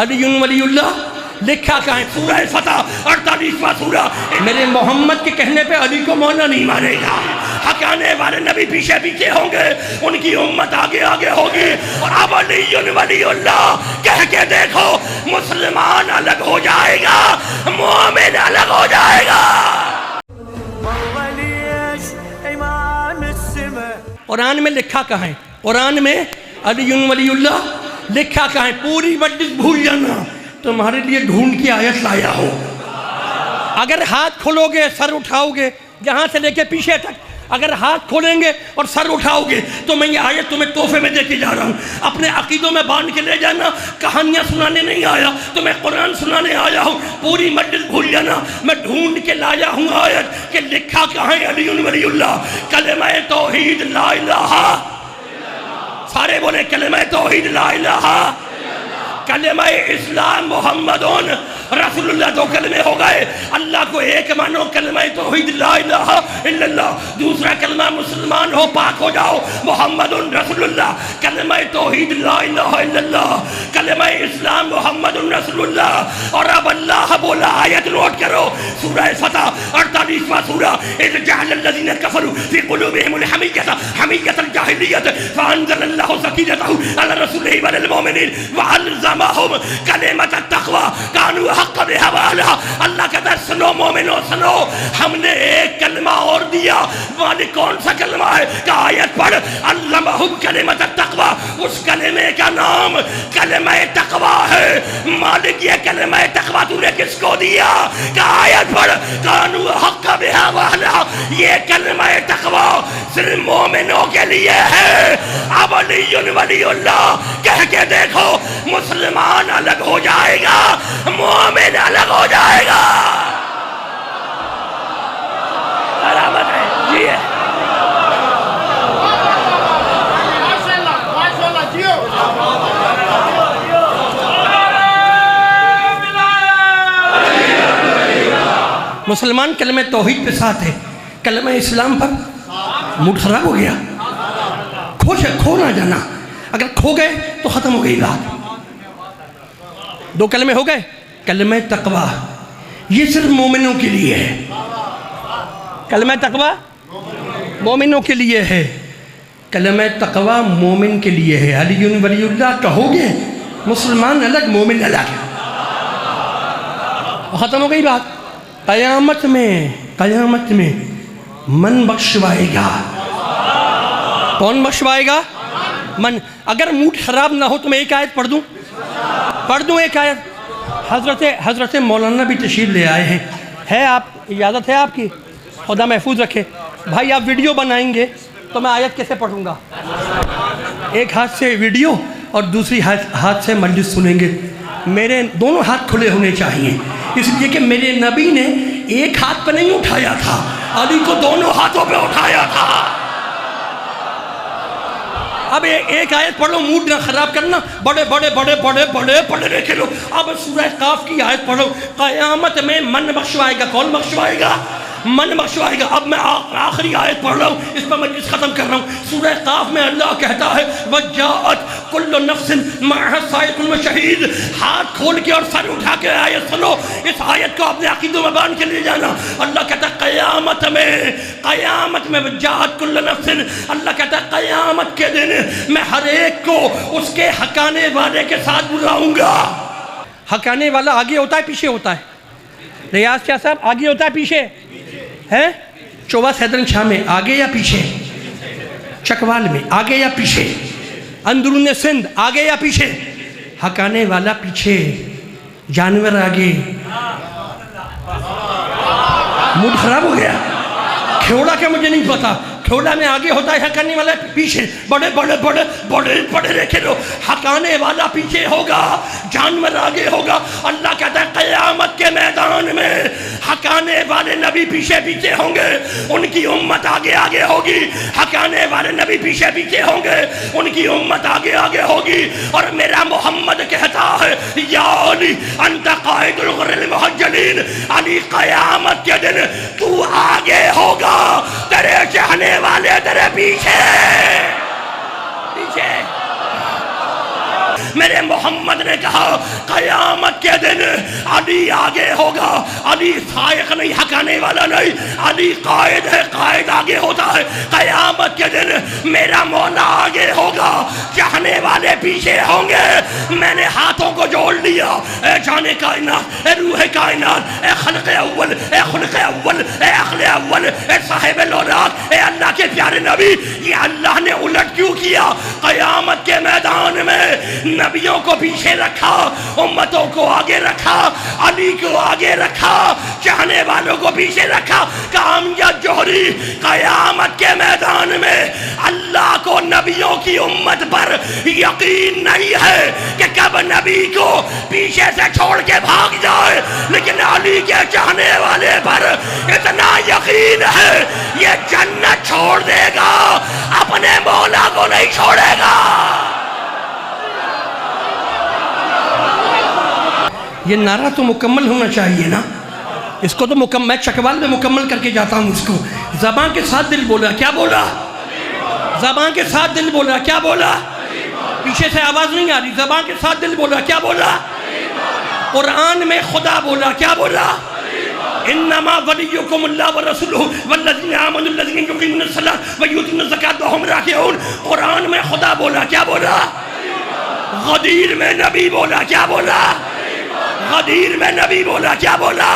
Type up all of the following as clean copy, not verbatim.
علی ولی اللہ لکھا کہاں ہے؟ سورہ فتح 48واں سورہ۔ میرے محمد کے کہنے پہ علی کو مولا نہیں مانے گا، حق آنے والے نبی پیچھے پیچھے ہوں گے، ان کی امت آگے آگے ہوگی، اور اب علی ولی اللہ کہہ کے دیکھو، مسلمان الگ ہو جائے گا، مومن الگ ہو جائے گا۔ قرآن میں لکھا کہاں ہے؟ قرآن میں علی ولی اللہ لکھا کہاں ہے؟ پوری مجلس بھول جانا، تمہارے لیے ڈھونڈ کی آیت لایا ہو۔ اگر ہاتھ کھولو گے، سر اٹھاؤ گے، جہاں سے لے کے پیچھے تک اگر ہاتھ کھولیں گے اور سر اٹھاؤ گے تو میں یہ آیت تمہیں تحفے میں دے کے جا رہا ہوں، اپنے عقیدوں میں باندھ کے لے جانا۔ کہانیاں سنانے نہیں آیا، تمہیں قرآن سنانے آیا ہوں۔ پوری مجلس بھول جانا، میں ڈھونڈ کے لایا ہوں آیت کہ لکھا کہاں ہے علی ولی اللہ؟ کلمہ توحید لا الہ، سارے بولے کلمہ توحید لا الہ، کلمہ اسلام محمد رسول اللہ، دو کلمے ہو گئے۔ اللہ کو ایک مانو، کلمہ توحید لا الہ الا اللہ، دوسرا کلمہ مسلمان ہو، پاک ہو جاؤ، محمد رسول اللہ۔ کلمہ توحید لا الہ الا اللہ، کلمہ اسلام محمد رسول اللہ۔ اور اب اللہ بولا، آیت نوٹ کرو، سورہ فتح 48واں سورہ۔ اذ جعل الذین کفروا فی قلوبہم الحمیۃ حمیۃ الجاہلیۃ فانزل اللہ سکینتہ علی رسولہ وعلی المؤمنین وعلمہم کلمۃ التقوی کانوا حق بہوالہ۔ اللہ کہتا ہے سنو مومنو سنو، ہم نے ایک کلمہ اور دیا، مالک کون سا کلمہ ہے؟ کہ آیت پڑھ، علمہم کلمۃ التقوی، اس کلمے کا نام کلمہ تقوی ہے۔ مالک یہ کلمہ تقوی تو نے کس کو دیا؟ کہ آیت پڑھ، کانوا حق بہوالہ، یہ کلمہ تقوی صرف مومنوں کے لیے ہے۔ اب علی ولی اللہ کہہ کے دیکھو، مسلمان الگ ہو جائے گا، مومن الگ ہو جائے گا۔ برابر ہے جی ہے۔ مسلمان کلمہ توحید پہ ساتھ ہے، کلمہ اسلام پر موڈ خراب ہو گیا، کھو نہ جانا، اگر کھو گئے تو ختم ہو گئی بات۔ دو کلمے ہو گئے، کلمہ تقوی یہ صرف مومنوں کے لیے ہے، کلمہ تقوی مومنوں کے لیے ہے، کلمہ تقوی مومن کے لیے ہے۔ علی ولی اللہ کہو گے، مسلمان الگ مومن الگ، ختم ہو گئی بات۔ قیامت میں من بخشوائے گا، کون بخشوائے گا؟ من۔ اگر موڈ خراب نہ ہو تو میں ایک آیت پڑھ دوں ایک آیت۔ حضرت مولانا بھی تشریف لے آئے ہیں، ہے آپ اجازت ہے آپ کی؟ خدا محفوظ رکھے۔ بھائی آپ ویڈیو بنائیں گے تو میں آیت کیسے پڑھوں گا؟ ایک ہاتھ سے ویڈیو اور دوسری ہاتھ سے مجلس سنیں گے۔ میرے دونوں ہاتھ کھلے ہونے چاہیے، اس لیے کہ میرے نبی نے ایک ہاتھ پہ نہیں اٹھایا تھا، علی کو دونوں ہاتھوں پہ اٹھایا تھا۔ اب ایک آیت پڑھو، موڈ نہ خراب کرنا، بڑے پڑھے رکھے لو۔ اب سورہ قاف کی آیت پڑھو، قیامت میں من بخشوائے گا، کون بخشوائے گا؟ من بخشوائے گا۔ اب میں آخری آیت پڑھ رہا ہوں، اس پر مجلس ختم کر رہا ہوں۔ سورہ قاف میں اللہ کہتا ہے وَجَاءَتْ كُلُّ نَفْسٍ مَعَهَا سَائِقٌ وَشَهِيدٌ۔ ہاتھ کھول کے اور سر اٹھا کے آیت سنو، اس آیت کو اپنے عقیدوں میں باندھ کے لے جانا۔ اللہ کہتا ہے قیامت میں وَجَاءَتْ كُلُّ نَفْسٍ، اللہ کہتا ہے قیامت کے دن میں ہر ایک کو اس کے حقانے والے کے ساتھ بلاؤں گا۔ حقانے والا آگے ہوتا ہے پیچھے ہوتا ہے؟ ریاض کیا صاحب آگے ہوتا ہے پیچھے ہے؟ چوبہ سیدرن شاہ میں آگے یا پیچھے؟ چکوال میں آگے یا پیچھے؟ اندرون سندھ آگے یا پیچھے؟ حقانے والا پیچھے، جانور آگے۔ موڈ خراب ہو گیا، کھیوڑا کیا مجھے نہیں پتا، کھیوڑا میں آگے ہوتا ہے، حقانے والا پیچھے۔ بڑے رکھے لو، حقانے والا پیچھے ہوگا، جانور آگے ہوگا۔ اللہ کہتا ہے قیامت کے میدان میں حقانے والے نبی پیچھے پیچھے ہوں گے، ان کی امت آگے آگے ہوگی۔ حقانے والے نبی پیچھے پیچھے ہوں گے، ان کی امت آگے آگے ہوگی۔ اور میرا محمد کہتا ہے یا علی انت قائد الغر المحجلین، علی قیامت کے دن تو آگے ہوگا، تیرے چہنے والے تیرے پیچھے۔ میرے محمد نے کہا قیامت کے دن علی آگے ہوگا، علی سائق نہیں، حکانے والا نہیں، علی قائد ہے، قائد آگے ہوتا ہے۔ قیامت کے دن میرا مولا آگے ہوگا، چاہنے والے پیچھے ہوں گے۔ میں نے ہاتھوں کو جوڑ لیا، اے جان کائنات، اے روح کائنات، اے خلق اول، اے خلق اول، اے عقل اول، اے صاحب الاوراق، اے اللہ کے پیارے نبی، یہ اللہ نے الٹ کیوں کیا؟ قیامت کے میدان میں نبیوں کو پیچھے رکھا، امتوں کو آگے رکھا، علی کو آگے رکھا، چاہنے والوں کو پیچھے رکھا۔ کامیاب جوہری قیامت کے میدان میں اللہ کو نبیوں کی امت پر یقین نہیں ہے کہ کب نبی کو پیچھے سے چھوڑ کے بھاگ جائے، لیکن علی کے چاہنے والے پر اتنا یقین ہے یہ جنت چھوڑ دے گا، اپنے مولا کو نہیں چھوڑے گا۔ یہ نعرہ تو مکمل ہونا چاہیے نا، اس کو تو میں چکوال میں مکمل کر کے جاتا ہوں۔ اس کو زبان کے ساتھ دل بولا، کیا بولا؟ زبان کے ساتھ دل بولا، کیا بولا؟ پیچھے سے آواز نہیں آ رہی، زبان کے ساتھ دل بولا، کیا بولا؟ قرآن میں خدا بولا، کیا بولا؟ انما ولیکم اللہ ورسولہ والذین آمنوا الذین یقیمون الصلاۃ ویؤتون الزکاۃ وہم راکعون۔ قرآن میں خدا بولا، کیا بولا؟ غدیر میں نبی بولا، کیا بولا؟ غدیر میں نبی بولا، کیا بولا؟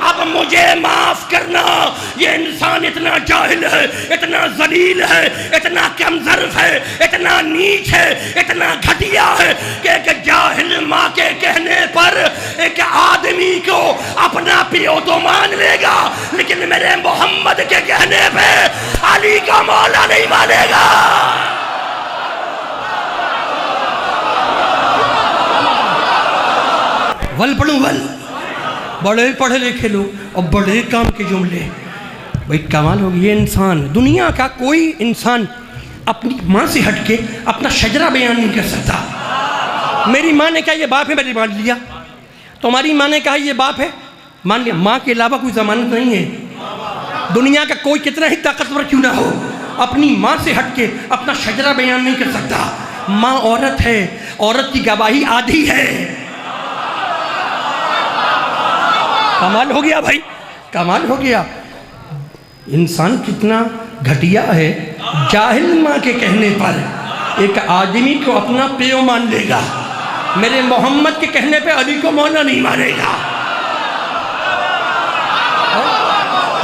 اب مجھے معاف کرنا، یہ انسان اتنا جاہل ہے، اتنا ذلیل ہے، اتنا کم ظرف ہے، اتنا نیچ ہے، اتنا گھٹیا ہے کہ ایک جاہل ماں کے کہنے پر ایک آدمی کو اپنا پیو تو مان لے گا، لیکن میرے محمد کے کہنے پہ علی کا مولا نہیں مانے گا۔ ول پڑھوں ول، بڑے پڑھے لکھے لوگ اور بڑے کام کے جملے، بھئی کمال ہوگی۔ یہ انسان، دنیا کا کوئی انسان اپنی ماں سے ہٹ کے اپنا شجرہ بیان نہیں کر سکتا۔ میری ماں نے کہا یہ باپ ہے، میں نے مان لیا۔ تمہاری ماں نے کہا یہ باپ ہے، مان لیا۔ ماں کے علاوہ کوئی ضمانت نہیں ہے۔ دنیا کا کوئی کتنا ہی طاقتور کیوں نہ ہو، اپنی ماں سے ہٹ کے اپنا شجرہ بیان نہیں کر سکتا۔ ماں عورت ہے، عورت کی گواہی آدھی ہے۔ کمال ہو گیا بھائی، کمال ہو گیا۔ انسان کتنا گھٹیا ہے، جاہل ماں کے کہنے پر ایک آدمی کو اپنا پیو مان لے گا، میرے محمد کے کہنے پہ علی کو مولا نہیں مانے گا۔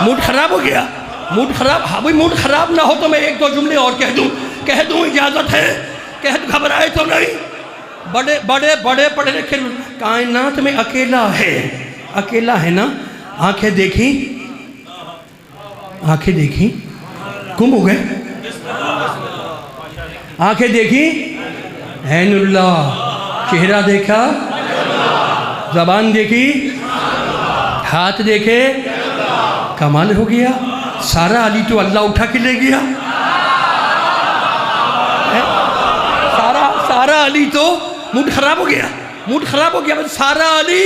موڈ خراب ہو گیا، موڈ خراب۔ ہاں بھائی موڈ خراب نہ ہو تو میں ایک دو جملے اور کہہ دوں، اجازت ہے؟ گھبرائے تو نہیں؟ بڑے پڑھے لکھے کائنات میں اکیلا ہے نا۔ آنکھیں دیکھی گم ہو گئے، آنکھیں دیکھی عین اللہ، چہرہ دیکھا، زبان دیکھی، ہاتھ دیکھے، کمال ہو گیا۔ سارا علی تو اللہ اٹھا کے لے گیا، سارا علی تو موڈ خراب ہو گیا، سارا علی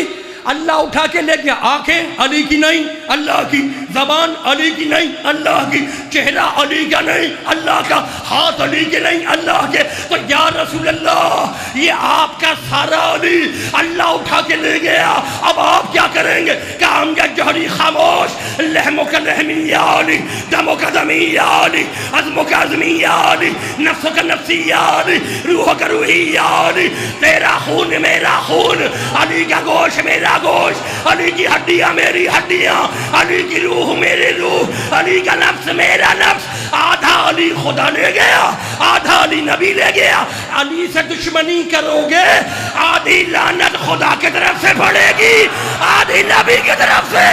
اللہ اٹھا کے لے گیا۔ آنکھیں علی کی نہیں، اللہ کی۔ زبان علی کی نہیں، اللہ کی۔ چہرہ علی کا نہیں، اللہ کا۔ ہاتھ علی کے نہیں، اللہ کے۔ تو یا رسول اللہ، یہ آپ کا سارا علی اللہ اٹھا کے لے گیا، اب آپ کیا کریں گے؟ کام یا جوہری خاموش، لحموں کا لحمی یا علی، دموں کا دمی یا علی، عزموں کا عزمی یا علی، نفسوں کا نفسی یا علی، روحوں کا روحی یا علی۔ تیرا خون میرا خون، علی کا گوشت میرا گوشت، علی کی ہڈیاں میری ہڈیاں، علی کی روح میرے روح، علی کا نفس میرا نفس۔ آدھا علی خدا لے گیا، آدھا علی نبی لے گیا۔ علی سے دشمنی کرو گے، آدھی لعنت خدا کی طرف سے پڑے گی، آدھی نبی کی طرف سے۔